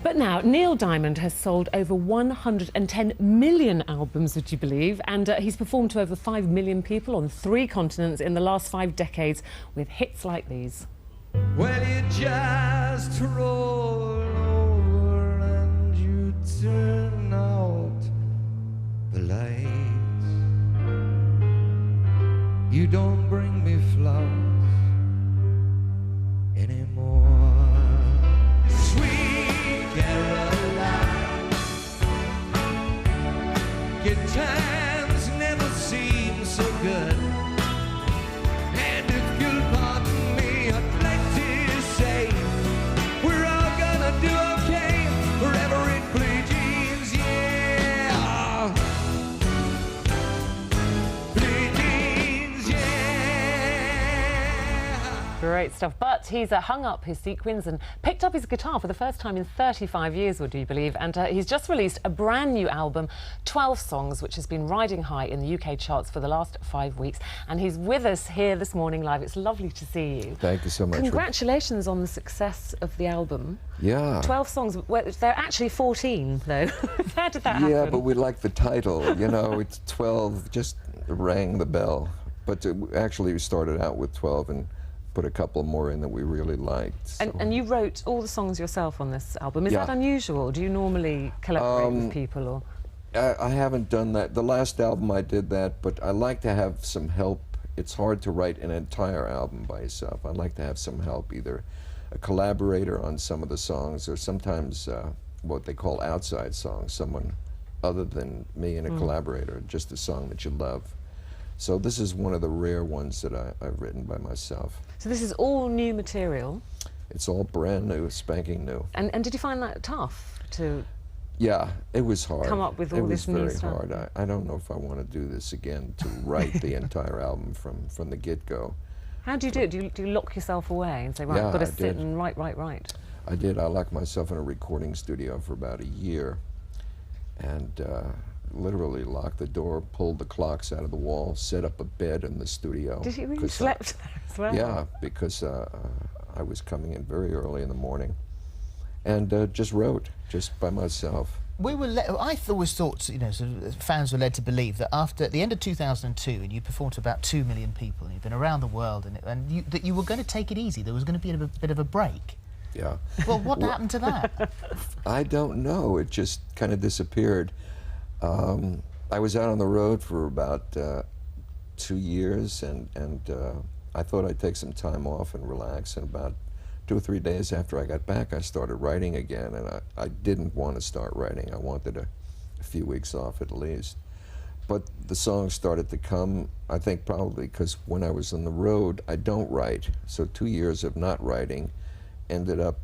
But now, Neil Diamond has sold over 110 million albums, would you believe? And he's performed to over 5 million people on 3 continents in the last 5 decades with hits like these. Well, you just roll over and you turn out the lights. You don't bring me flowers anymore. Sweet Caroline, good times never seem so good. And if you'll pardon me, I'd like to say we're all gonna do okay forever in blue jeans, yeah. Blue jeans, yeah. Great stuff. But he's hung up his sequins and picked up his guitar for the first time in 35 years, would you believe? And he's just released a brand new album, 12 songs, which has been riding high in the UK charts for the last 5 weeks. And he's with us here this morning live. It's lovely to see you. Thank you so much. Congratulations on the success of the album. Yeah. 12 songs. Well, they're actually 14, though. How did that happen? Yeah, but we like the title. You know, it's 12, just rang the bell. But actually, we started out with 12 and put a couple more in that we really liked. So. And you wrote all the songs yourself on this album. Is Yeah. that unusual? Do you normally collaborate with people? Or I haven't done that. The last album I did that, but I like to have some help. It's hard to write an entire album by yourself. I like to have some help, either a collaborator on some of the songs or sometimes what they call outside songs, someone other than me and a collaborator, just a song that you love. So this is one of the rare ones that I've written by myself. so this is all new material. It's all brand new, spanking new. And did you find that tough to? Yeah, it was hard. Come up with all this new stuff. It was very hard. I don't know if I want to do this again, to write the entire album from the get-go. How do you do it? Do you lock yourself away and say, right, Yeah, I've got to I sit did. and write? I did. I locked myself in a recording studio for about a year and literally locked the door, pulled the clocks out of the wall, set up a bed in the studio. Did you really 'cause slept there as well? Yeah, because I was coming in very early in the morning and just wrote, just by myself. We were. I always thought, you know, sort of fans were led to believe that after the end of 2002, and you performed to about 2 million people, and you've been around the world, and that you were going to take it easy. There was going to be a bit of a break. Yeah. Well, what happened to that? I don't know. It just kind of disappeared. I was out on the road for about 2 years, and I thought I'd take some time off and relax. And about 2 or 3 days after I got back, I started writing again, and I didn't want to start writing. I wanted a few weeks off at least. But the songs started to come, I think probably because when I was on the road, I don't write. So 2 years of not writing ended up,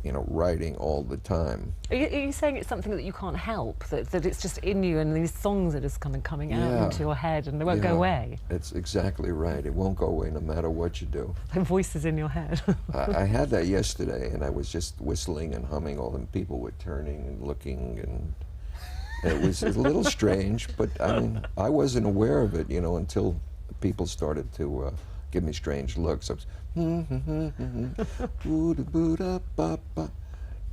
you know, writing all the time. Are you saying it's something that you can't help, that it's just in you and these songs are just kind of coming out Yeah. into your head and they won't go away? It's exactly right. It won't go away no matter what you do. Like voices in your head. I had that yesterday, and I was just whistling and humming. All them people were turning and looking, and it was a little strange, but I mean, I wasn't aware of it, you know, until people started to give me strange looks. I was,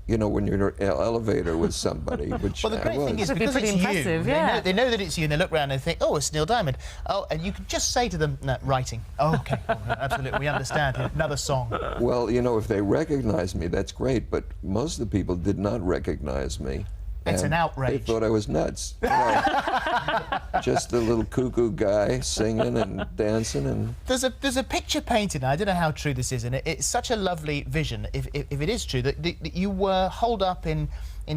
you know, when you're in an elevator with somebody, which Well, the great thing is, It'd be because pretty it's impressive, you, yeah. they know that it's you, and they look around and think, oh, it's Neil Diamond. Oh, and you can just say to them, no, writing. Oh, OK, oh, absolutely, we understand. Another song. Well, you know, if they recognize me, that's great, but most of the people did not recognize me. It's an and outrage. They thought I was nuts. You know, just a little cuckoo guy singing and dancing. And There's a picture painted, and I don't know how true this is, and it's such a lovely vision, if it is true, that you were holed up in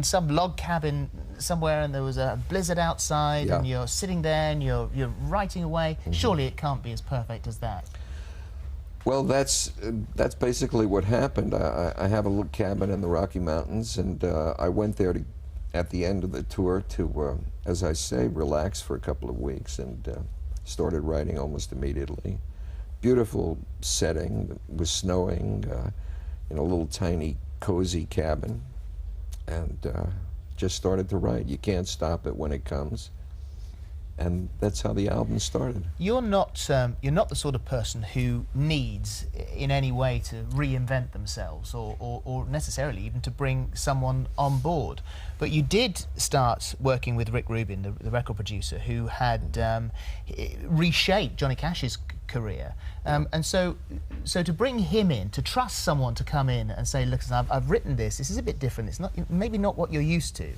some log cabin somewhere, and there was a blizzard outside, Yeah. and you're sitting there, and you're writing away. Surely it can't be as perfect as that. Well, that's basically what happened. I have a little cabin in the Rocky Mountains, and I went there at the end of the tour to, as I say, relax for a couple of weeks, and started writing almost immediately. Beautiful setting. It was snowing in a little tiny cozy cabin, and just started to write. You can't stop it when it comes. and that's how the album started. You're not the sort of person who needs in any way to reinvent themselves or necessarily even to bring someone on board. But you did start working with Rick Rubin, the record producer, who had reshaped Johnny Cash's career. And so to bring him in, to trust someone to come in and say, look, I've written this is a bit different, it's not maybe not what you're used to,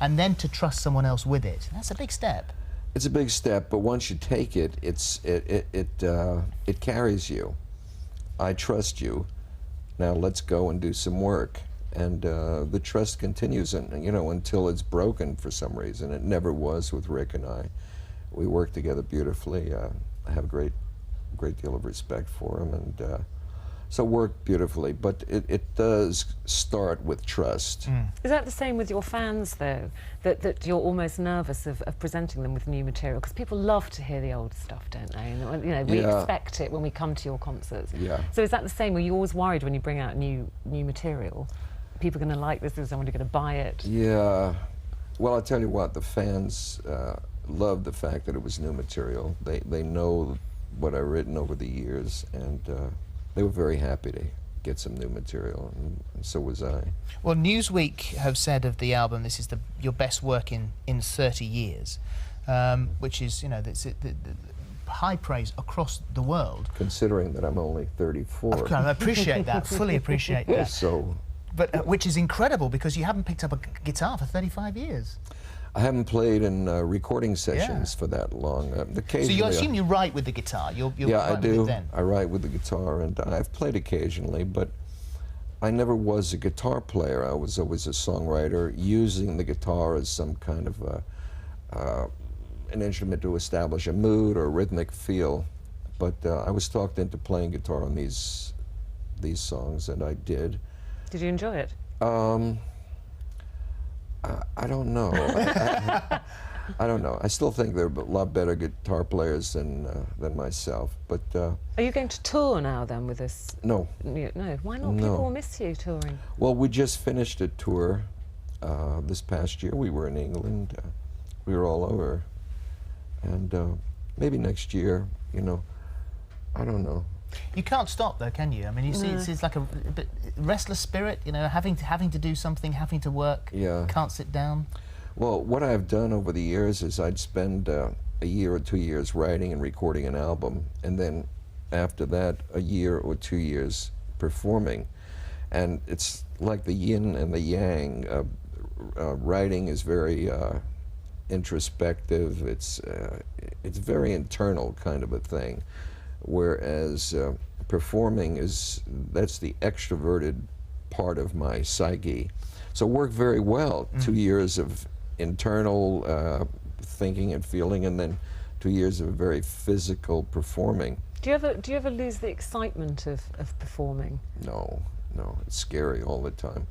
and then to trust someone else with it, that's a big step. It's a big step, but once you take it, it carries you. I trust you. Now let's go and do some work. And the trust continues, and you know, until it's broken for some reason. It never was with Rick and I. We work together beautifully. I have a great deal of respect for him, and so work beautifully. But it does start with trust. Is that the same with your fans, though? That you're almost nervous of presenting them with new material? Because people love to hear the old stuff, don't they? And, you know, we expect it when we come to your concerts. Yeah. So is that the same? Are you always worried when you bring out new material? People are going to like this, is someone going to buy it? Yeah. Well, I'll tell you what, the fans love the fact that it was new material. They know what I've written over the years, and they were very happy to get some new material, and so was I. Well, Newsweek have said of the album, this is your best work in 30 years, which is, you know, the high praise across the world. Considering that I'm only 34. Okay, I appreciate that, fully appreciate that. So. But which is incredible, because you haven't picked up a guitar for 35 years. I haven't played in recording sessions for that long. So you assume you write with the guitar? You're yeah, I do. With it then. I write with the guitar, and I've played occasionally, but I never was a guitar player. I was always a songwriter, using the guitar as some kind of an instrument to establish a mood or a rhythmic feel. But I was talked into playing guitar on these songs, and I did. Did you enjoy it? I don't know. I don't know. I still think there are a lot better guitar players than myself. But are you going to tour now then with this? No. No. Why not? No. People will miss you touring. Well, we just finished a tour this past year. We were in England. We were all over, and maybe next year. You know, I don't know. You can't stop though, can you? I mean, you see, it's like a bit restless spirit, you know, having to do something, having to work. Yeah. Can't sit down. Well, what I've done over the years is I'd spend a year or 2 years writing and recording an album, and then after that, a year or 2 years performing. And it's like the yin and the yang. Writing is very introspective. It's very internal kind of a thing. Whereas performing that's the extroverted part of my psyche. So worked very well. 2 years of internal thinking and feeling, and then 2 years of very physical performing. Do you ever lose the excitement of performing? No, it's scary all the time.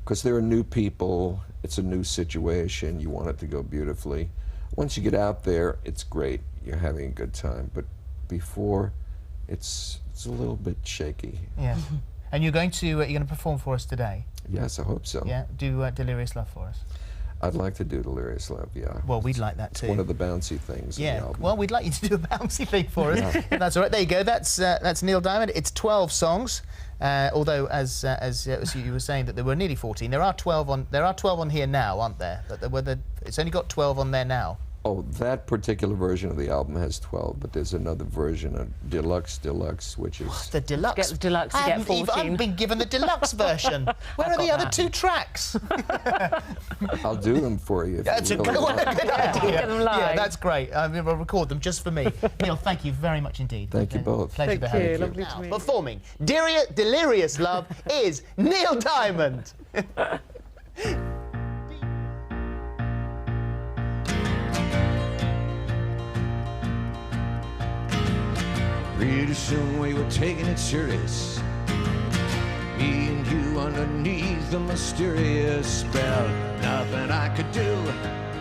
Because there are new people, it's a new situation, you want it to go beautifully. Once you get out there, it's great, you're having a good time. But before, it's a little bit shaky. Yeah. And you're going to perform for us today? Yes, I hope so. Yeah. Do Delirious Love for us. I'd like to do Delirious Love, yeah. Well, we'd like that too. One of the bouncy things in the album. Well, we'd like you to do a bouncy thing for us. Yeah. That's all right. There you go. That's Neil Diamond. It's 12 songs. Although, as you were saying, that there were nearly 14. There are 12 on here now, aren't there? But it's only got 12 on there now. Oh, that particular version of the album has 12, but there's another version, a deluxe, which is... The deluxe? Get the deluxe, you get 14. I haven't been given the deluxe version. Where are the other 2 tracks? I'll do them for you. That's a good idea. Get them live. Yeah, that's great. I mean, I'll record them just for me. Neil, thank you very much indeed. Thank you both. Pleasure to have you. Lovely to meet you. Performing Delirious Love is Neil Diamond. Pretty soon we were taking it serious, me and you underneath the mysterious spell. Nothing I could do,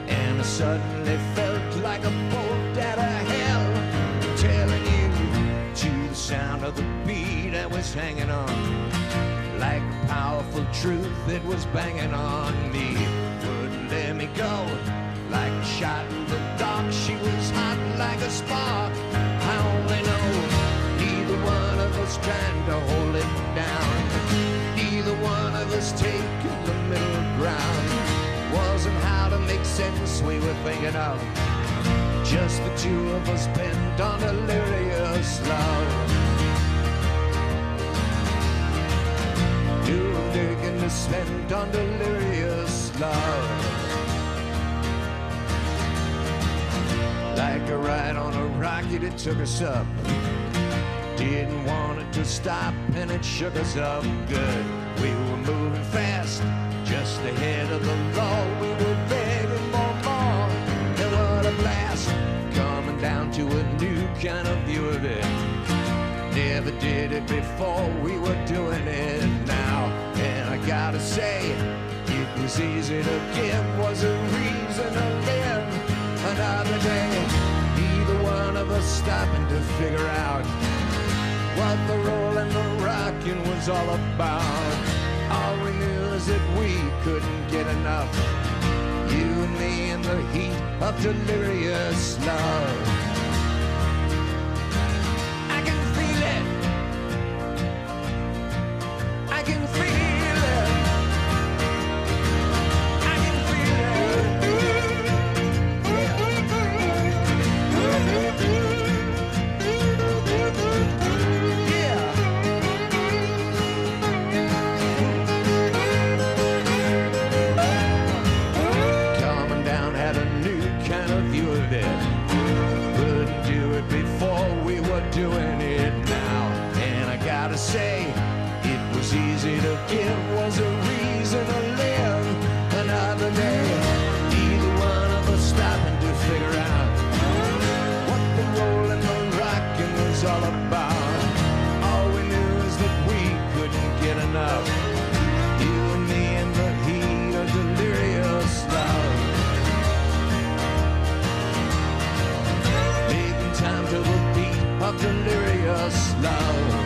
and I suddenly felt like a bolt out of hell, telling you to the sound of the beat that was hanging on. Like a powerful truth, it was banging on me. Wouldn't let me go, like a shot in the dark, she was a spark. I only know neither one of us trying to hold it down. Neither one of us taking the middle ground. Wasn't how to make sense we were thinking of. Just the two of us bent on delirious love. Doing digging to spend on delirious love. Like a ride on a rocket, it took us up. Didn't want it to stop, and it shook us up good. We were moving fast, just ahead of the law. We were begging for more, and what a blast. Coming down to a new kind of view of it. Never did it before, we were doing it now. And I gotta say, it was easy to give, was a reason to live another day. Neither one of us stopping to figure out what the rolling, the rocking was all about. All we knew is that we couldn't get enough. You and me in the heat of delirious love. I can feel it. I can feel it. I can feel doing it now. And I gotta say, it was easy to give, was a reason to live another day. Neither one of us stopping to figure out what the rolling, the rocking was all about. All we knew is that we couldn't get enough. You and me in the heat of delirious love. Making time to the beat of delirious love.